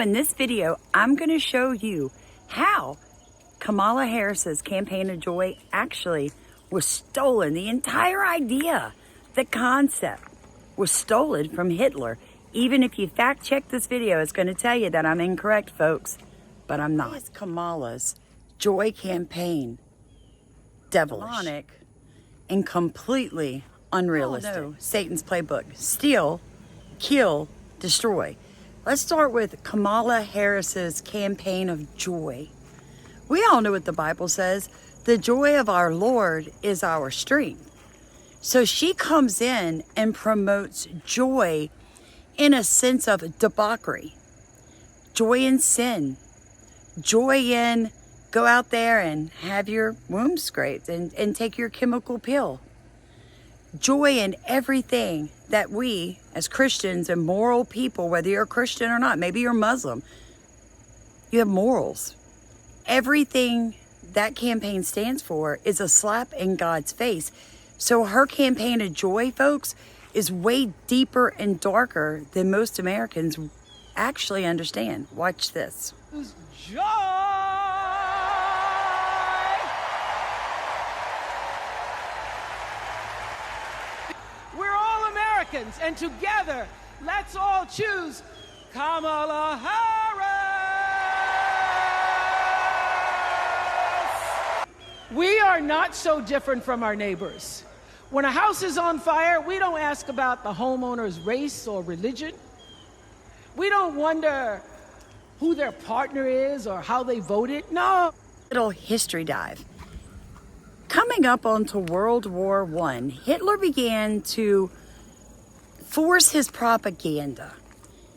in this video, I'm going to show you how Kamala Harris's campaign of joy actually was stolen. The entire idea, the concept was stolen from Hitler. Even if you fact check this video, it's going to tell you that I'm incorrect, folks, but I'm not. It's Kamala's joy campaign devilish, demonic, and completely unrealistic. Oh, no. Satan's playbook: steal, kill, destroy. Let's start with Kamala Harris's campaign of joy. We all know what the Bible says. The joy of our Lord is our strength. So she comes in and promotes joy in a sense of debauchery, joy in sin, joy in go out there and have your womb scraped and take your chemical pill. Joy in everything that we as Christians and moral people, whether you're a Christian or not, maybe you're Muslim, you have morals. Everything that campaign stands for is a slap in God's face. So her campaign of joy, folks, is way deeper and darker than most Americans actually understand. Watch this. Joy! We're all Americans, and together, let's all choose Kamala Harris! We are not so different from our neighbors. When a house is on fire, we don't ask about the homeowner's race or religion. We don't wonder who their partner is or how they voted. No. Little history dive. Coming up onto World War I, Hitler began to force his propaganda,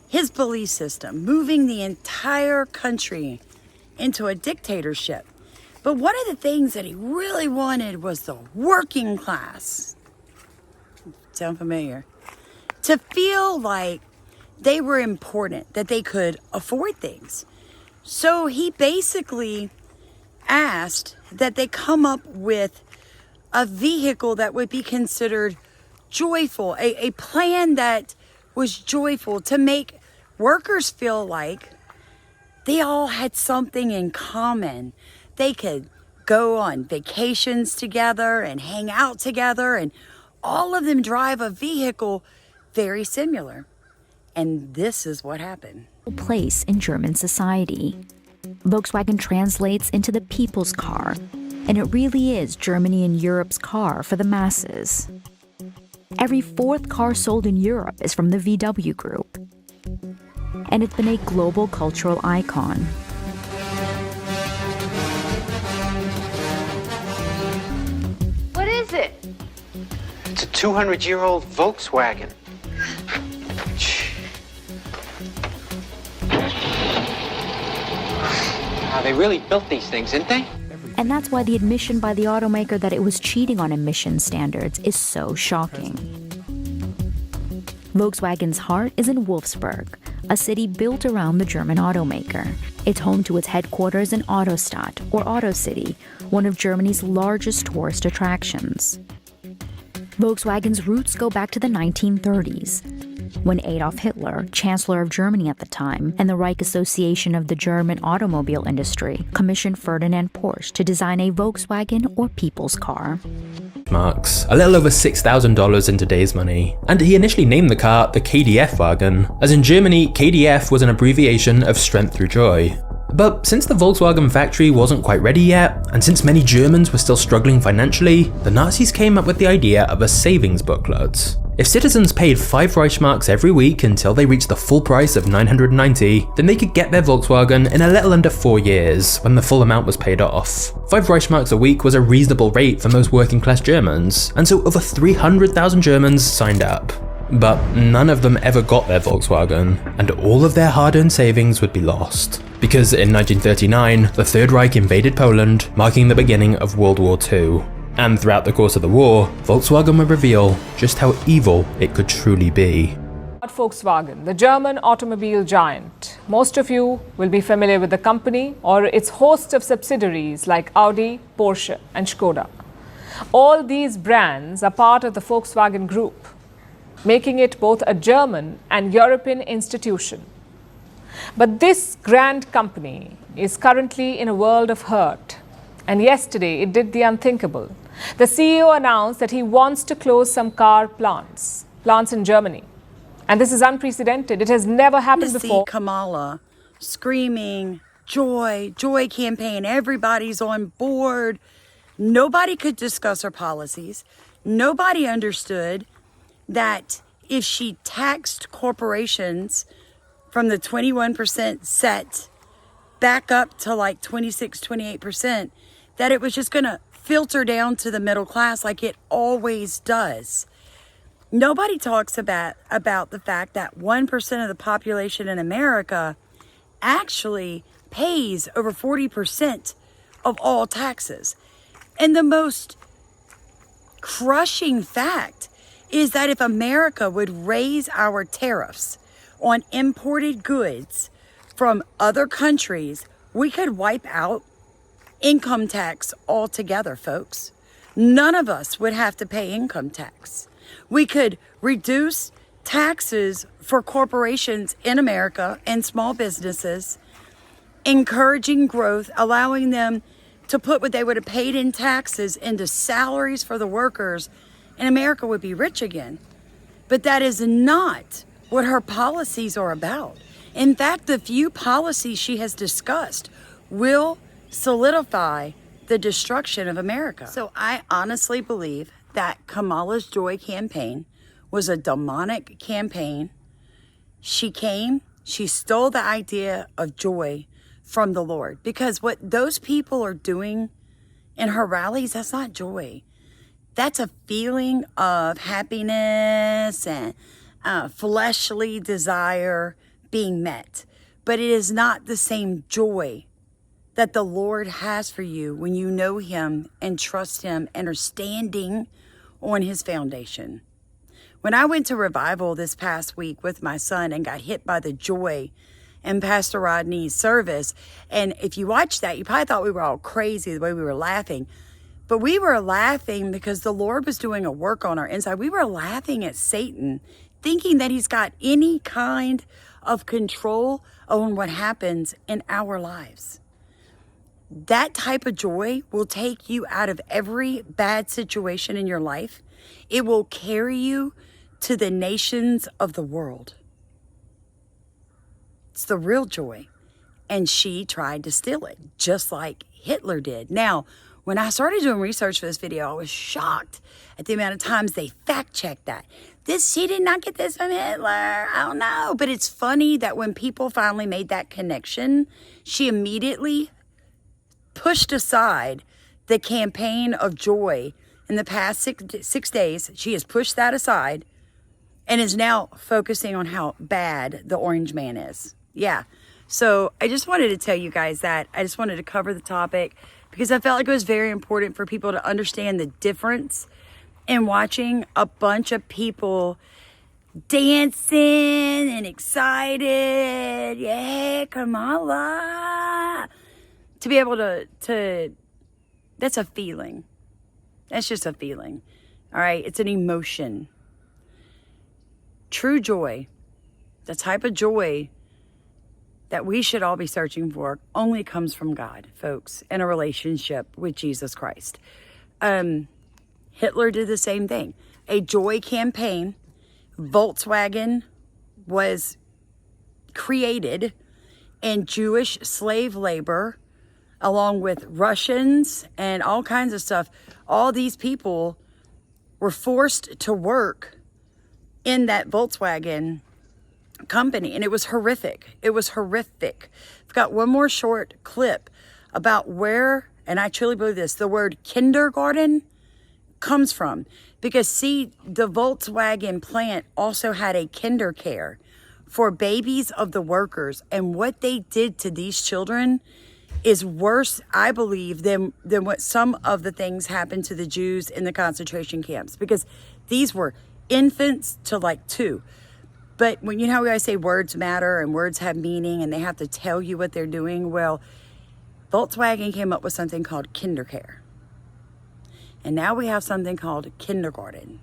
his belief system, moving the entire country into a dictatorship. But one of the things that he really wanted was the working class, sound familiar, to feel like they were important, that they could afford things. So he basically asked that they come up with a vehicle that would be considered joyful, a plan that was joyful to make workers feel like they all had something in common. They could go on vacations together and hang out together, and all of them drive a vehicle very similar. And this is what happened. Place in German society. Volkswagen translates into the people's car, and it really is Germany and Europe's car for the masses. Every fourth car sold in Europe is from the VW group, and it's been a global cultural icon. What is it? It's a 200-year-old Volkswagen. They really built these things, didn't they? And that's why the admission by the automaker that it was cheating on emission standards is so shocking. Volkswagen's heart is in Wolfsburg, a city built around the German automaker. It's home to its headquarters in Autostadt, or Auto City, one of Germany's largest tourist attractions. Volkswagen's roots go back to the 1930s, when Adolf Hitler, Chancellor of Germany at the time, and the Reich Association of the German automobile industry commissioned Ferdinand Porsche to design a Volkswagen or people's car. Marks, a little over $6,000 in today's money, and he initially named the car the KDF wagon, as in Germany, KDF was an abbreviation of strength through joy. But since the Volkswagen factory wasn't quite ready yet, and since many Germans were still struggling financially, the Nazis came up with the idea of a savings booklet. If citizens paid 5 Reichsmarks every week until they reached the full price of 990, then they could get their Volkswagen in a little under 4 years, when the full amount was paid off. 5 Reichsmarks a week was a reasonable rate for most working class Germans, and so over 300,000 Germans signed up. But none of them ever got their Volkswagen, and all of their hard-earned savings would be lost. Because in 1939, the Third Reich invaded Poland, marking the beginning of World War II. And throughout the course of the war, Volkswagen would reveal just how evil it could truly be. Volkswagen, the German automobile giant. Most of you will be familiar with the company or its host of subsidiaries like Audi, Porsche, and Skoda. All these brands are part of the Volkswagen Group, making it both a German and European institution. But this grand company is currently in a world of hurt. And yesterday, it did the unthinkable. The CEO announced that he wants to close some car plants in Germany. And this is unprecedented. It has never happened before. See Kamala screaming, joy, joy campaign. Everybody's on board. Nobody could discuss her policies. Nobody understood that if she taxed corporations from the 21% set back up to like 26, 28%, that it was just going to filter down to the middle class like it always does. Nobody talks about the fact that 1% of the population in America actually pays over 40% of all taxes. And the most crushing fact is that if America would raise our tariffs on imported goods from other countries, we could wipe out income tax altogether, folks. None of us would have to pay income tax. We could reduce taxes for corporations in America and small businesses, encouraging growth, allowing them to put what they would have paid in taxes into salaries for the workers, and America would be rich again. But that is not what her policies are about. In fact, the few policies she has discussed will solidify the destruction of America. So I honestly believe that Kamala's Joy campaign was a demonic campaign. She came, she stole the idea of joy from the Lord, because what those people are doing in her rallies, that's not joy. That's a feeling of happiness and fleshly desire being met. But it is not the same joy that the Lord has for you when you know Him and trust Him and are standing on His foundation. When I went to revival this past week with my son and got hit by the joy in Pastor Rodney's service, and if you watched that, you probably thought we were all crazy the way we were laughing. But we were laughing because the Lord was doing a work on our inside. We were laughing at Satan, thinking that he's got any kind of control on what happens in our lives. That type of joy will take you out of every bad situation in your life. It will carry you to the nations of the world. It's the real joy. And she tried to steal it, just like Hitler did. Now, when I started doing research for this video, I was shocked at the amount of times they fact-checked that. She did not get this from Hitler. I don't know. But it's funny that when people finally made that connection, she immediately pushed aside the campaign of joy in the past six days. She has pushed that aside and is now focusing on how bad the orange man is. Yeah. So I just wanted to tell you guys that. I just wanted to cover the topic because I felt like it was very important for people to understand the difference in watching a bunch of people dancing and excited. Yeah, Kamala. To be able to that's a feeling. That's just a feeling. All right? It's an emotion. True joy, the type of joy that we should all be searching for, only comes from God, folks, in a relationship with Jesus Christ. Hitler did the same thing. A joy campaign. Volkswagen was created in Jewish slave labor, along with Russians and all kinds of stuff. All these people were forced to work in that Volkswagen company, and it was horrific. It was horrific. I've got one more short clip about where, and I truly believe this, the word kindergarten comes from. Because see, the Volkswagen plant also had a kinder care for babies of the workers, and what they did to these children is worse, I believe, than what some of the things happened to the Jews in the concentration camps, because these were infants to like 2. But when you know how we always say words matter and words have meaning and they have to tell you what they're doing, well, Volkswagen came up with something called kinder care. And now we have something called kindergarten.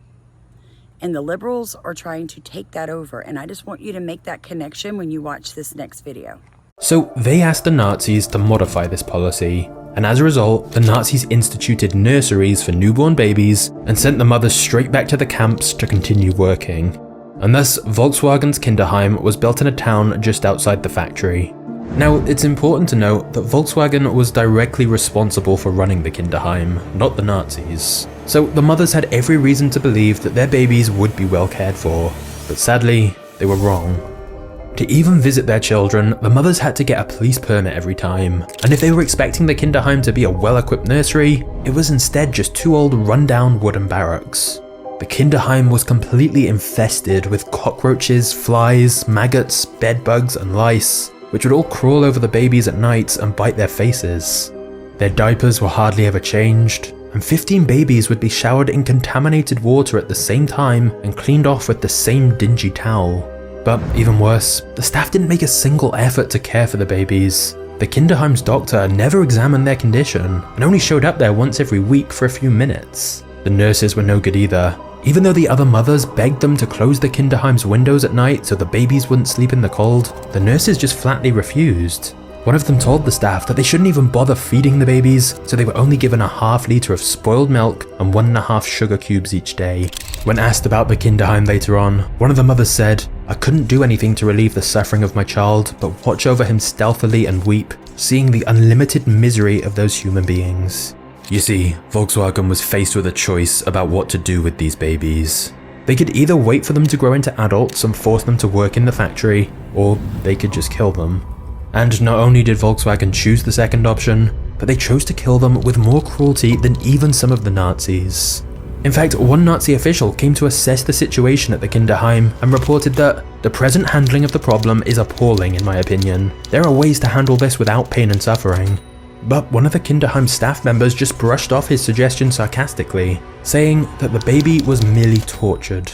And the liberals are trying to take that over. And I just want you to make that connection when you watch this next video. So they asked the Nazis to modify this policy, and as a result, the Nazis instituted nurseries for newborn babies and sent the mothers straight back to the camps to continue working. And thus, Volkswagen's Kinderheim was built in a town just outside the factory. Now, it's important to note that Volkswagen was directly responsible for running the Kinderheim, not the Nazis. So the mothers had every reason to believe that their babies would be well cared for, but sadly, they were wrong. To even visit their children, the mothers had to get a police permit every time, and if they were expecting the Kinderheim to be a well-equipped nursery, it was instead just two old run-down wooden barracks. The Kinderheim was completely infested with cockroaches, flies, maggots, bedbugs, and lice, which would all crawl over the babies at night and bite their faces. Their diapers were hardly ever changed, and 15 babies would be showered in contaminated water at the same time and cleaned off with the same dingy towel. But even worse, the staff didn't make a single effort to care for the babies. The Kinderheim's doctor never examined their condition and only showed up there once every week for a few minutes. The nurses were no good either. Even though the other mothers begged them to close the Kinderheim's windows at night so the babies wouldn't sleep in the cold, the nurses just flatly refused. One of them told the staff that they shouldn't even bother feeding the babies, so they were only given a half litre of spoiled milk and 1.5 sugar cubes each day. When asked about the Kinderheim later on, one of the mothers said, "I couldn't do anything to relieve the suffering of my child, but watch over him stealthily and weep, seeing the unlimited misery of those human beings." You see, Volkswagen was faced with a choice about what to do with these babies. They could either wait for them to grow into adults and force them to work in the factory, or they could just kill them. And not only did Volkswagen choose the second option, but they chose to kill them with more cruelty than even some of the Nazis. In fact, one Nazi official came to assess the situation at the Kinderheim and reported that the present handling of the problem is appalling in my opinion. There are ways to handle this without pain and suffering. But one of the Kinderheim staff members just brushed off his suggestion sarcastically, saying that the baby was merely tortured.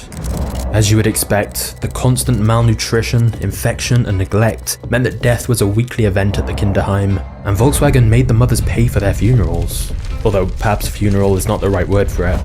As you would expect, the constant malnutrition, infection and neglect meant that death was a weekly event at the Kinderheim, and Volkswagen made the mothers pay for their funerals. Although perhaps funeral is not the right word for it.